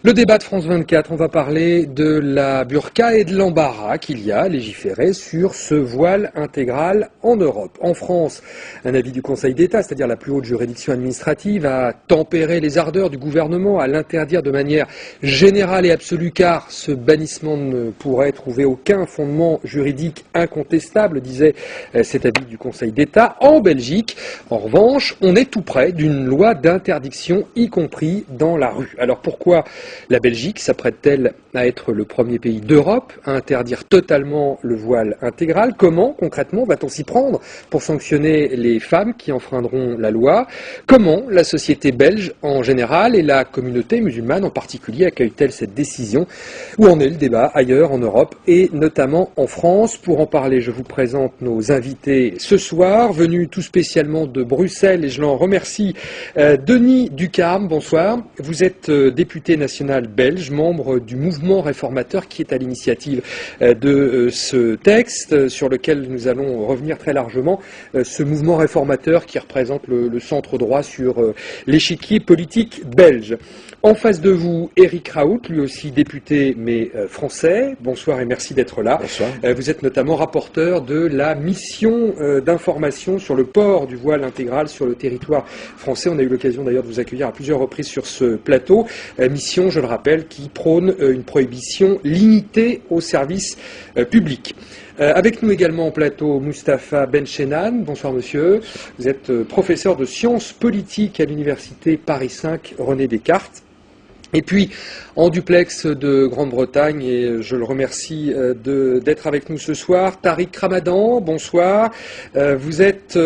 Le débat de France 24, on va parler de la burqa et de l'embarras qu'il y a à légiférer sur ce voile intégral en Europe. En France, un avis du Conseil d'État, c'est-à-dire la plus haute juridiction administrative, a tempéré les ardeurs du gouvernement à l'interdire de manière générale et absolue, car ce bannissement ne pourrait trouver aucun fondement juridique incontestable, disait cet avis du Conseil d'État. En Belgique, en revanche, on est tout près d'une loi d'interdiction, y compris dans la rue. Alors pourquoi la Belgique s'apprête-t-elle à être le premier pays d'Europe à interdire totalement le voile intégral? Comment, concrètement, va-t-on s'y prendre pour sanctionner les femmes qui enfreindront la loi? Comment la société belge en général et la communauté musulmane en particulier accueille-t-elle cette décision? Où en est le débat ailleurs en Europe et notamment en France? Pour en parler, je vous présente nos invités ce soir, venus tout spécialement de Bruxelles, et je l'en remercie. Denis Ducarme, bonsoir. Vous êtes député national belge, membre du mouvement réformateur qui est à l'initiative de ce texte sur lequel nous allons revenir très largement. Ce mouvement réformateur qui représente le centre droit sur l'échiquier politique belge. En face de vous, Éric Raoult, lui aussi député mais français. Bonsoir et merci d'être là. Bonsoir. Vous êtes notamment rapporteur de la mission d'information sur le port du voile intégral sur le territoire français. On a eu l'occasion d'ailleurs de vous accueillir à plusieurs reprises sur ce plateau. Mission, je le rappelle, qui prône une prohibition limitée au service public. Avec nous également en plateau, Moustapha Benchenan. Bonsoir monsieur. Vous êtes professeur de sciences politiques à l'université Paris 5 René Descartes. Et puis, en duplex de Grande-Bretagne, et je le remercie d'être avec nous ce soir, Tariq Ramadan, bonsoir. Vous êtes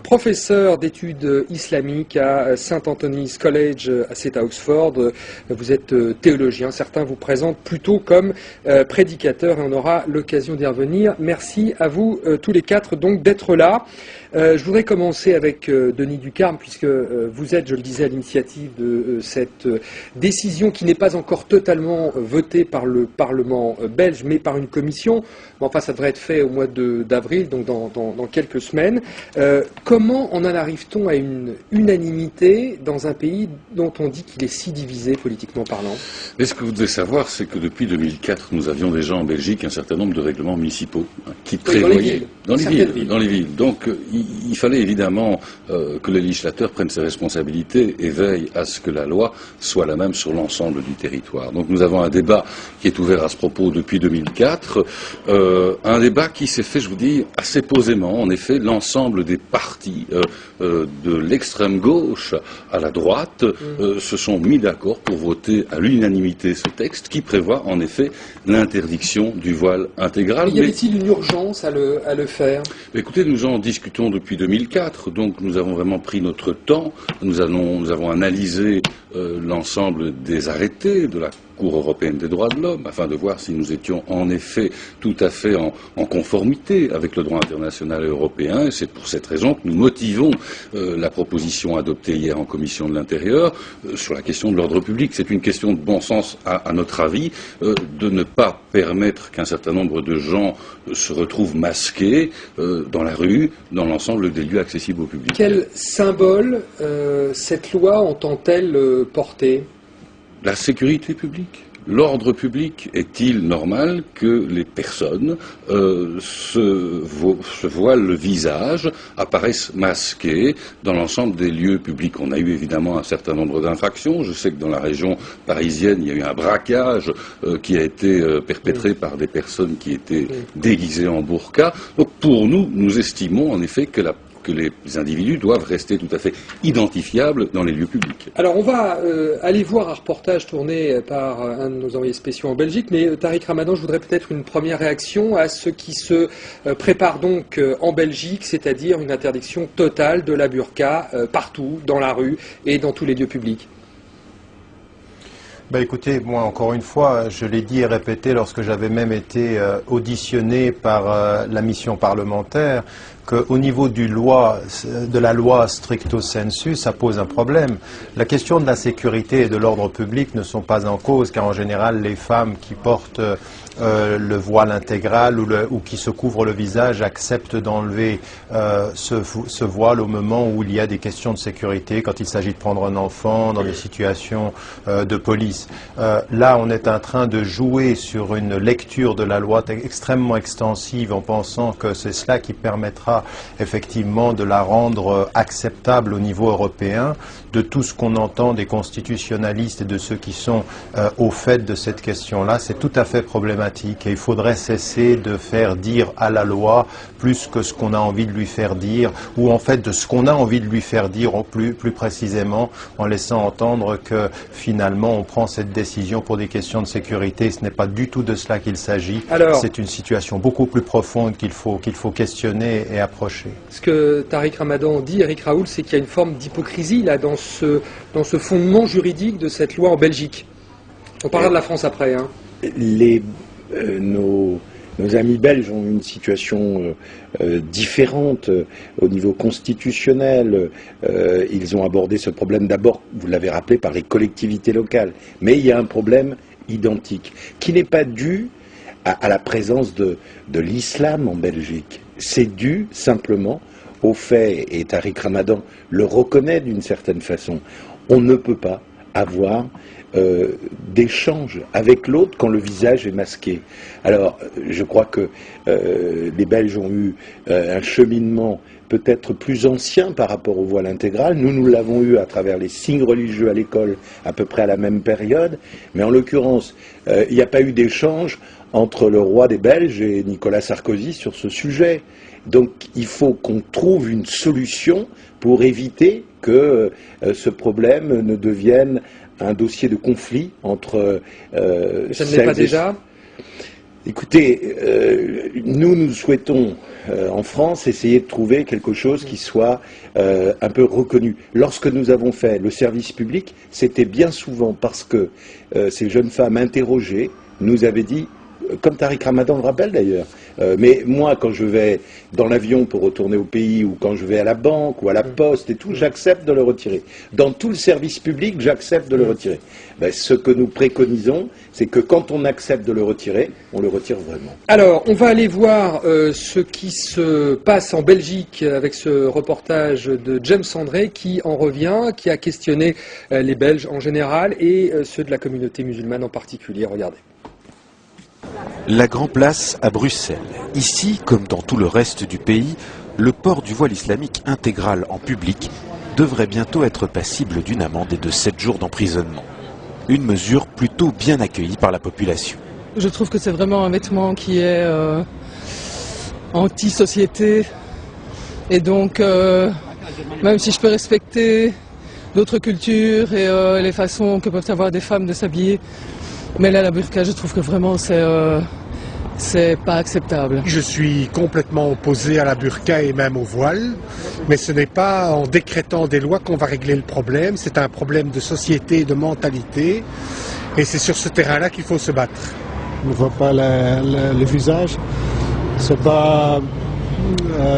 professeur d'études islamiques à St. Anthony's College, c'est à Oxford. Vous êtes théologien, certains vous présentent plutôt comme prédicateur, et on aura l'occasion d'y revenir. Merci à vous tous les quatre donc d'être là. Je voudrais commencer avec Denis Ducarme, puisque vous êtes, je le disais, à l'initiative de cette décision qui n'est pas encore totalement votée par le Parlement belge, mais par une commission. Enfin, ça devrait être fait au mois d'avril, donc dans quelques semaines. Comment en arrive-t-on à une unanimité dans un pays dont on dit qu'il est si divisé politiquement parlant? Mais ce que vous devez savoir, c'est que depuis 2004, nous avions déjà en Belgique un certain nombre de règlements municipaux qui prévoyaient dans les villes. Donc, il fallait évidemment que le législateur prenne ses responsabilités et veille à ce que la loi soit la même sur l'ensemble du territoire. Donc nous avons un débat qui est ouvert à ce propos depuis 2004, un débat qui s'est fait, je vous dis, assez posément. En effet, l'ensemble des partis de l'extrême gauche à la droite se sont mis d'accord pour voter à l'unanimité ce texte qui prévoit en effet l'interdiction du voile intégral. Y avait-il une urgence à le faire? Écoutez, nous en discutons depuis 2004, donc nous avons vraiment pris notre temps, nous avons analysé l'ensemble des arrêtés de la Cour européenne des droits de l'homme, afin de voir si nous étions en effet tout à fait en conformité avec le droit international et européen, et c'est pour cette raison que nous motivons la proposition adoptée hier en commission de l'intérieur sur la question de l'ordre public. C'est une question de bon sens, à notre avis, de ne pas permettre qu'un certain nombre de gens se retrouvent masqués dans la rue, dans l'ensemble des lieux accessibles au public. Quel symbole cette loi entend-elle porter? La sécurité publique. L'ordre public, est-il normal que les personnes se voilent le visage, apparaissent masquées dans l'ensemble des lieux publics? On a eu évidemment un certain nombre d'infractions. Je sais que dans la région parisienne, il y a eu un braquage qui a été perpétré par des personnes qui étaient déguisées en burqa. Donc pour nous, nous estimons en effet que les individus doivent rester tout à fait identifiables dans les lieux publics. Alors on va aller voir un reportage tourné par un de nos envoyés spéciaux en Belgique, mais Tariq Ramadan, je voudrais peut-être une première réaction à ce qui se prépare donc en Belgique, c'est-à-dire une interdiction totale de la burqa partout, dans la rue et dans tous les lieux publics. Écoutez, moi encore une fois, je l'ai dit et répété lorsque j'avais même été auditionné par la mission parlementaire, qu'au niveau de la loi stricto sensu, ça pose un problème. La question de la sécurité et de l'ordre public ne sont pas en cause, car en général, les femmes qui portent le voile intégral ou qui se couvrent le visage acceptent d'enlever ce voile au moment où il y a des questions de sécurité, quand il s'agit de prendre un enfant dans des situations de police. Là, on est en train de jouer sur une lecture de la loi extrêmement extensive en pensant que c'est cela qui permettra effectivement de la rendre acceptable au niveau européen. De tout ce qu'on entend des constitutionnalistes et de ceux qui sont au fait de cette question-là, c'est tout à fait problématique et il faudrait cesser de faire dire à la loi plus que ce qu'on a envie de lui faire dire, ou en fait de ce qu'on a envie de lui faire dire plus précisément, en laissant entendre que finalement on prend cette décision pour des questions de sécurité. Ce n'est pas du tout de cela qu'il s'agit. C'est une situation beaucoup plus profonde qu'il faut questionner et approcher. Ce que Tariq Ramadan dit, Éric Raoult, c'est qu'il y a une forme d'hypocrisie là dans ce fondement juridique de cette loi en Belgique. On parlera de la France après. Hein. Nos amis belges ont une situation différente au niveau constitutionnel. Ils ont abordé ce problème d'abord, vous l'avez rappelé, par les collectivités locales. Mais il y a un problème identique, qui n'est pas dû à la présence de l'islam en Belgique. C'est dû simplement au fait, et Tariq Ramadan le reconnaît d'une certaine façon, on ne peut pas avoir d'échange avec l'autre quand le visage est masqué. Alors, je crois que les Belges ont eu un cheminement peut-être plus ancien par rapport au voile intégral. Nous l'avons eu à travers les signes religieux à l'école à peu près à la même période, mais en l'occurrence, il n'y a pas eu d'échange entre le roi des Belges et Nicolas Sarkozy sur ce sujet. Donc il faut qu'on trouve une solution pour éviter que ce problème ne devienne un dossier de conflit entre... Ça ne l'est pas déjà ? Écoutez, nous souhaitons en France essayer de trouver quelque chose qui soit un peu reconnu. Lorsque nous avons fait le service public, c'était bien souvent parce que ces jeunes femmes interrogées nous avaient dit, comme Tariq Ramadan le rappelle d'ailleurs, mais moi quand je vais dans l'avion pour retourner au pays ou quand je vais à la banque ou à la poste et tout, j'accepte de le retirer. Dans tout le service public, j'accepte de le retirer. Ben, ce que nous préconisons, c'est que quand on accepte de le retirer, on le retire vraiment. Alors, on va aller voir ce qui se passe en Belgique avec ce reportage de James André qui en revient, qui a questionné les Belges en général et ceux de la communauté musulmane en particulier. Regardez. La Grand Place à Bruxelles. Ici, comme dans tout le reste du pays, le port du voile islamique intégral en public devrait bientôt être passible d'une amende et de 7 jours d'emprisonnement. Une mesure plutôt bien accueillie par la population. Je trouve que c'est vraiment un vêtement qui est anti-société. Et donc, même si je peux respecter d'autres cultures et les façons que peuvent avoir des femmes de s'habiller, mais là, la burqa, je trouve que vraiment, c'est pas acceptable. Je suis complètement opposé à la burqa et même au voile, mais ce n'est pas en décrétant des lois qu'on va régler le problème. C'est un problème de société, de mentalité, et c'est sur ce terrain-là qu'il faut se battre. On ne voit pas le visage. C'est pas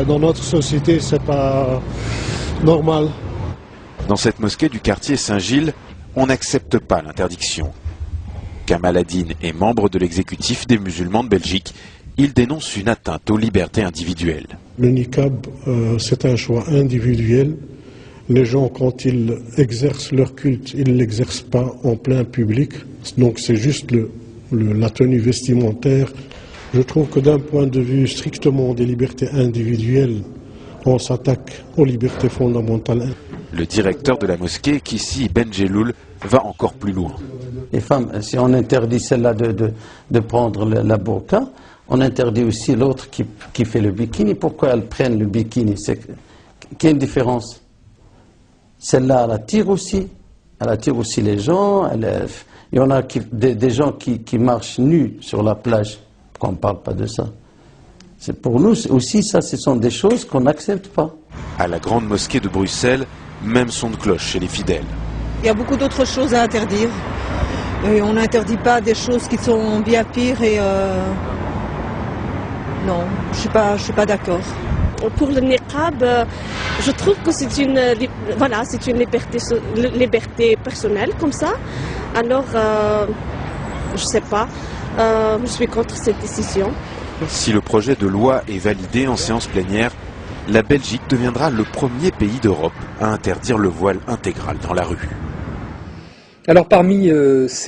dans notre société, c'est pas normal. Dans cette mosquée du quartier Saint-Gilles, on n'accepte pas l'interdiction. Kamal Adine est membre de l'exécutif des musulmans de Belgique. Il dénonce une atteinte aux libertés individuelles. Le niqab, c'est un choix individuel. Les gens, quand ils exercent leur culte, ils ne l'exercent pas en plein public. Donc c'est juste la tenue vestimentaire. Je trouve que d'un point de vue strictement des libertés individuelles, on s'attaque aux libertés fondamentales. Le directeur de la mosquée, Kissi Benjeloul, va encore plus loin. Les femmes, si on interdit celle-là de prendre la burqa, on interdit aussi l'autre qui fait le bikini. Pourquoi elles prennent le bikini? Quelle différence? Celle-là, elle attire aussi les gens. Il y en a des gens qui marchent nus sur la plage. Pourquoi on ne parle pas de ça? C'est pour nous aussi, ça, ce sont des choses qu'on n'accepte pas. À la grande mosquée de Bruxelles, même son de cloche chez les fidèles. Il y a beaucoup d'autres choses à interdire. On n'interdit pas des choses qui sont bien pires et non, je suis pas d'accord. pour le niqab, je trouve que c'est une liberté personnelle comme ça. Alors, je sais pas, je suis contre cette décision. Si le projet de loi est validé en séance plénière, la Belgique deviendra le premier pays d'Europe à interdire le voile intégral dans la rue. Alors parmi